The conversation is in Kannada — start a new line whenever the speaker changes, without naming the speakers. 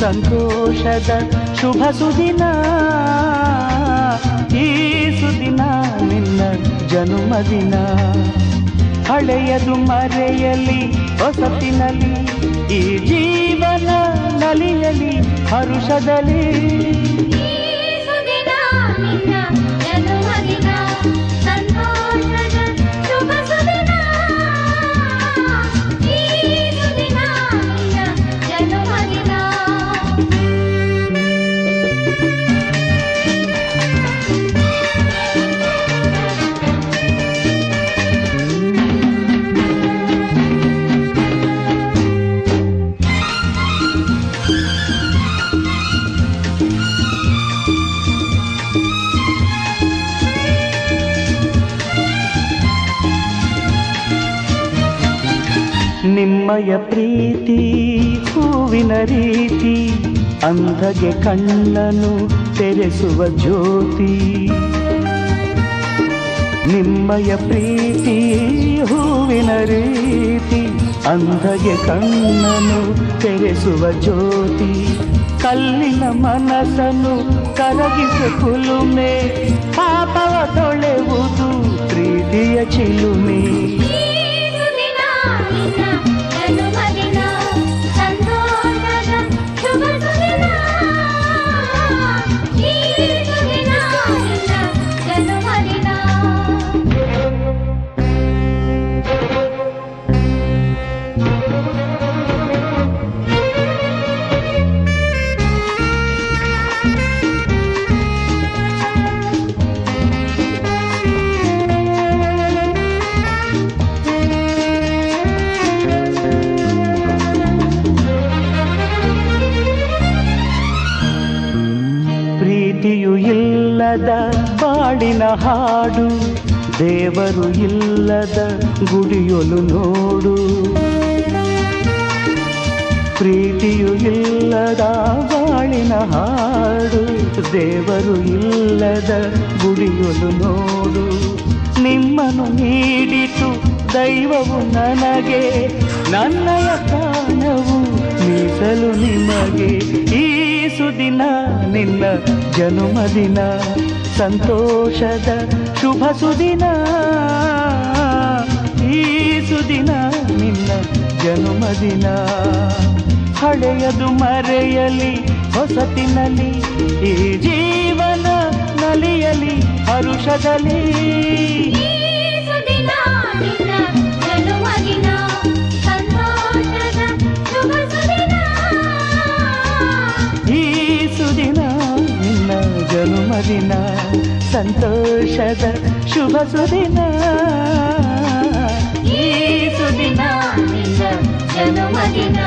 ಸಂತೋಷದ ಶುಭ ಸುದಿನ. ಈ ಸುದಿನ ನಿನ್ನ ಜನುಮದಿನ. ಹಳೆಯದು ಮರೆಯಲಿ ಹೊಸತಿನಲ್ಲಿ, ಈ ಜೀವನ ನಲಿಯಲಿ ಹರುಷದಲ್ಲಿ. ನಿಮ್ಮಯ ಪ್ರೀತಿ ಹೂವಿನ ರೀತಿ, ಅಂಧಗೆ ಕಣ್ಣನು ತೆರೆಸುವ ಜ್ಯೋತಿ. ನಿಮ್ಮಯ ಪ್ರೀತಿ ಹೂವಿನ ರೀತಿ, ಅಂಧಗೆ ಕಣ್ಣನು ತೆರೆಸುವ ಜ್ಯೋತಿ. ಕಲ್ಲಿನ ಮನಸ್ಸನ್ನು ಕರಗಿಸು ಕುಲುಮೆ, ಪಾಪವ ತೊಳೆವುದು ಪ್ರೀತಿಯ ಚಿಲುಮೆ. ಪ್ರೀತಿಯು ಇಲ್ಲದ ಬಾಳಿನ ಹಾಡು, ದೇವರು ಇಲ್ಲದ ಗುಡಿಯೊಲು ನೋಡು. ಪ್ರೀತಿಯು ಇಲ್ಲದ ಬಾಳಿನ ಹಾಡು, ದೇವರು ಇಲ್ಲದ ಗುಡಿಯೊಲು ನೋಡು. ನಿಮ್ಮನ್ನು ನೀಡಿತು ದೈವವು ನನಗೆ, ನನ್ನಯ ಪ್ರಾಣವು ಮೀಸಲು ನಿಮಗೆ. ಈ ಸುದಿನ ನಿನ್ನ ಜನುಮದಿನ, ಸಂತೋಷದ ಶುಭ ಸುದಿನ. ಈ ಸುದಿನ ನಿನ್ನ ಜನುಮದಿನ. ಹಳೆಯದು ಮರೆಯಲಿ ಹೊಸತಿನಲ್ಲಿ, ಈ ಜೀವನ ನಲಿಯಲಿ ಹರುಷದಲ್ಲಿ. ಜನುಮದಿನ ಸಂತೋಷದ ಶುಭ ಸುದಿನ. ಈ ಸುದಿನ ನಿನ್ನ ಜನುಮದಿನ.